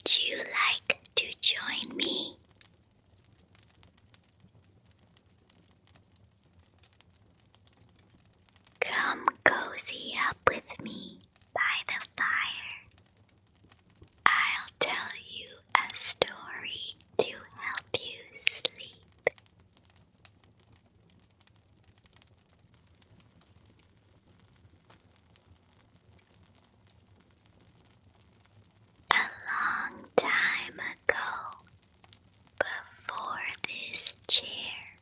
Would you like to join me? Come cozy up with me by the fire. I'll tell you a story to help you sleep. A long time ago, before this chair,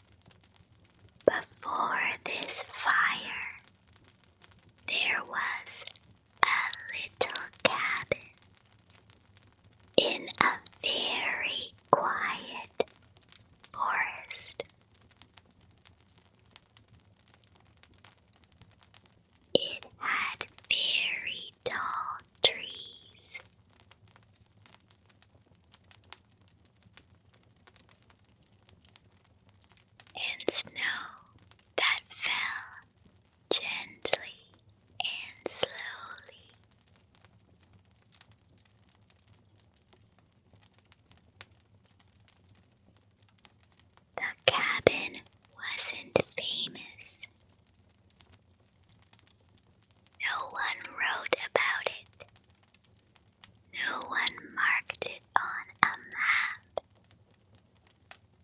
before this fire, there was a little cabin in a very quiet forest. It had very tall trees. And snow that fell gently and slowly. The cabin wasn't famous. No one wrote about it. No one marked it on a map.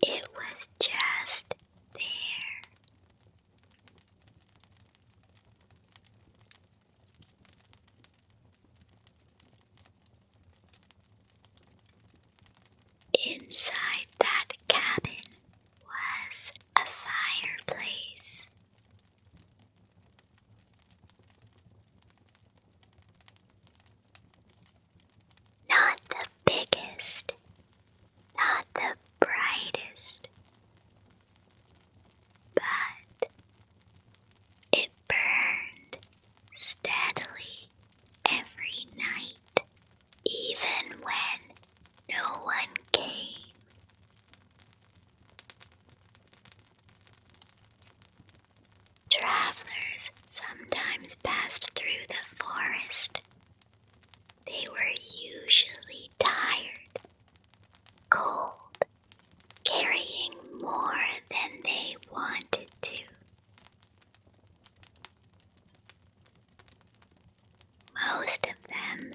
It was just there. Inside that cabin was a fireplace. Not the biggest, not the brightest, but it burned steadily every night, even when no one came. Travelers sometimes passed through the forest. They were usually tired, cold, carrying more than they wanted to. Most of them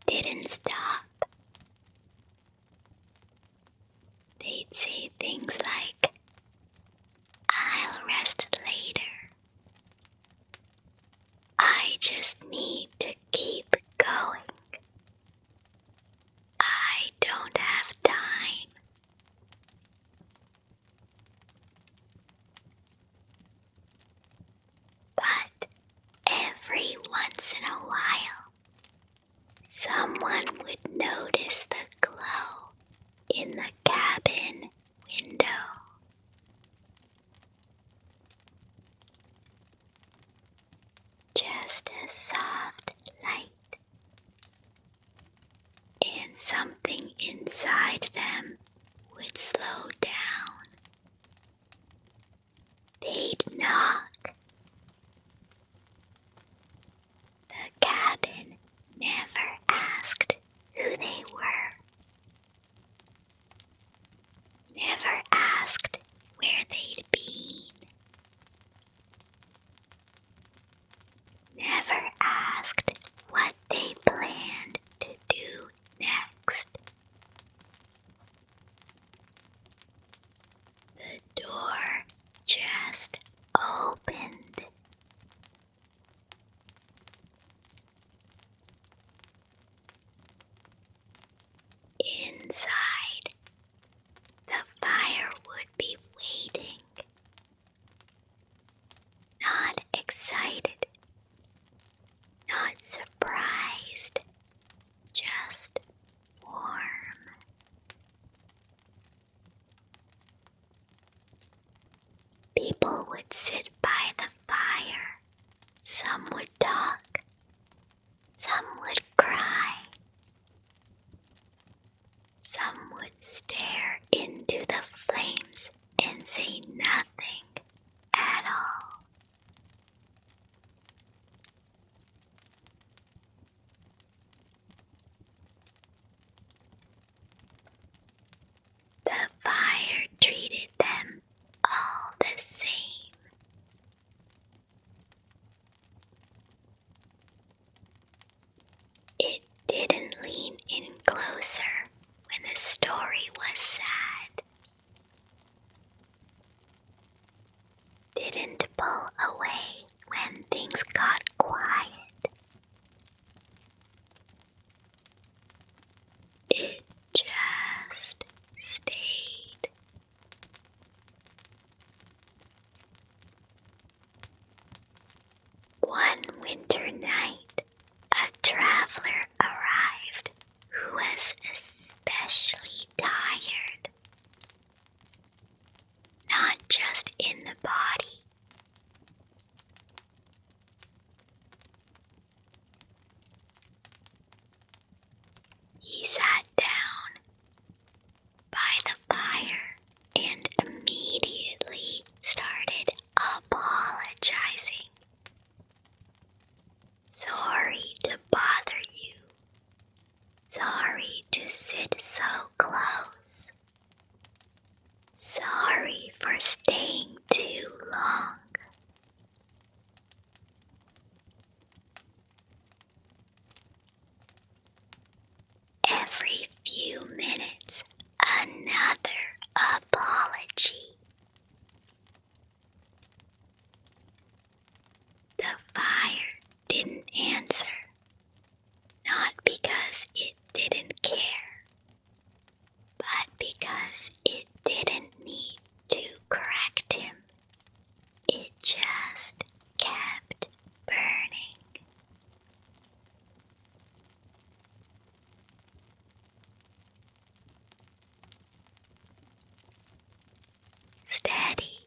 didn't stop. They'd say things like, "I'll rest later. I just need to keep going. I don't have time." But every once in a while, someone would notice the glow in the cabin window. Just a soft light, and something inside them would slow down. They'd knock. The cabin never asked who they were, never asked where they'd been, never asked what they planned to do next. The door just opened. Inside, the fire would be waiting, not excited, not surprised, just warm. People would sit by the fire. Some would talk, some would cry, some would stare into the flames and say nothing at all. because it didn't need to correct him. It just kept burning. Steady,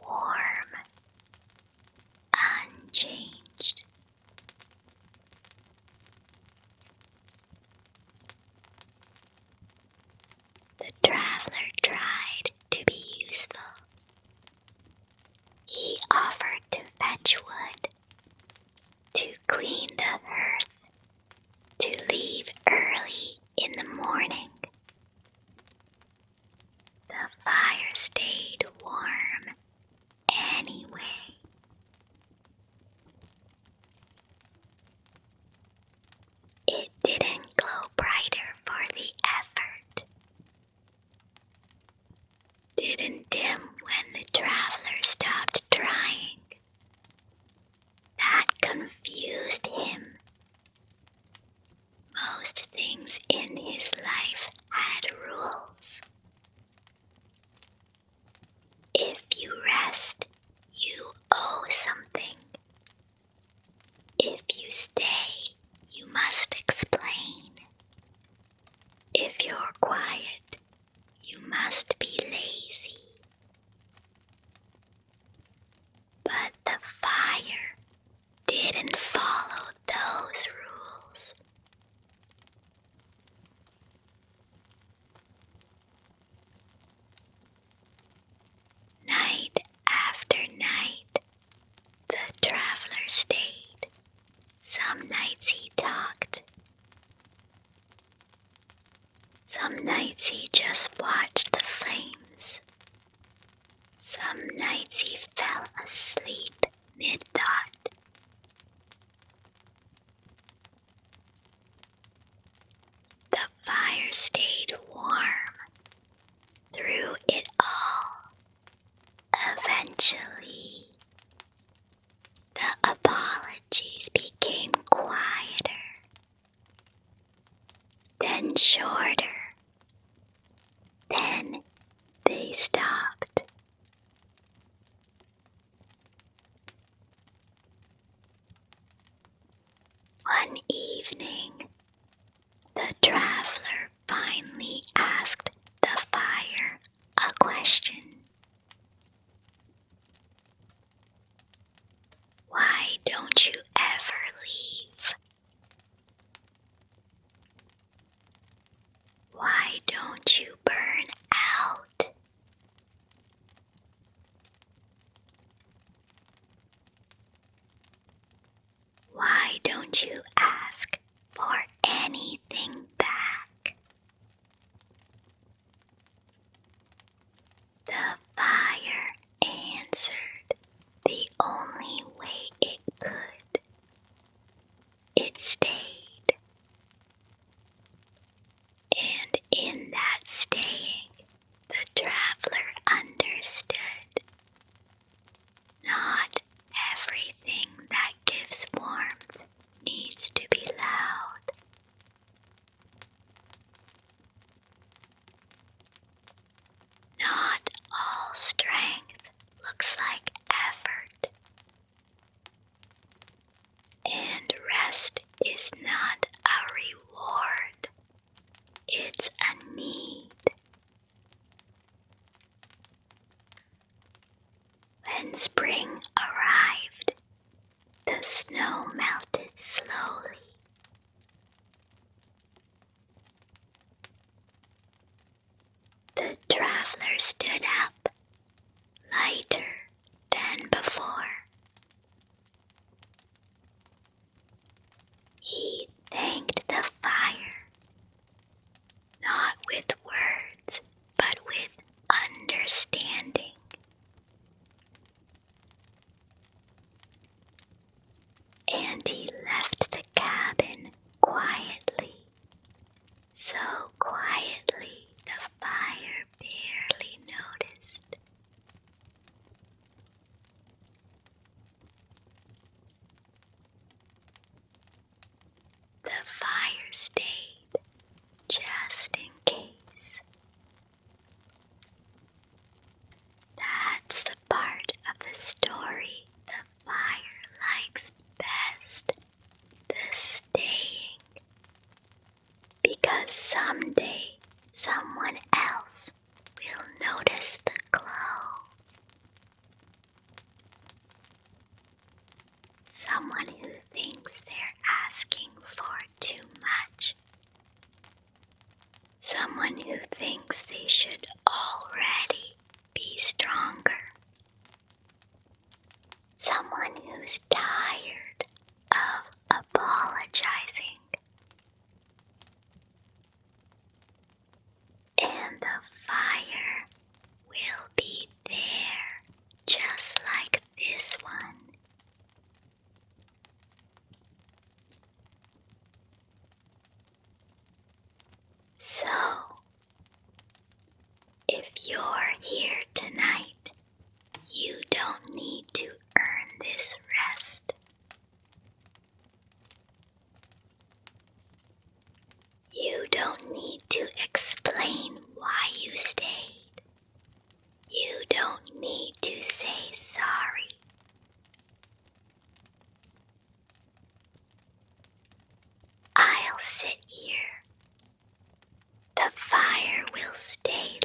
warm, unchanged. The traveler tried to be useful. He offered to fetch wood, to clean the hearth, to leave early in the morning. The fire stayed warm anyway. It didn't glow brighter for the effort. Didn't dim when the traveler stopped trying. That confused him. Most things in his life had rules. If you rest, you owe something. If you stay, you must explain. If you're quiet, you must be lazy. But the fire didn't follow those rules. Night after night, the traveler stayed. Some nights he talked. Some nights he just watched the flames. Some nights he fell asleep mid-thought. The fire stayed warm through it all. Eventually, the apologies became quieter, then shorter, then they stopped. One evening, the traveler finally asked the fire a question. Why don't you ever leave? Why don't you burn out? Why don't you ask for anything back? The fire answered the only way it could. It stayed. And in that staying, the traveler understood. Not everything that gives warmth needs to be loud. Not all strength looks like effort. And rest is not a reward. It's a need. When spring arrived, the snow melted slowly. The traveler stood up, lighter than before. He thanked the fire, not with words, but with understanding. And he left the cabin quietly, so quietly the fire barely noticed. The fire stayed just in case. someday someone else will notice the glow. Someone who thinks they're asking for too much. Someone who thinks they should already be stronger. Someone who's tired of apologizing. And the fire will be there just like this one. So, if you're here tonight, you don't need to earn this rest. You don't need to explain why you stayed. You don't need to say sorry. I'll sit here. The fire will stay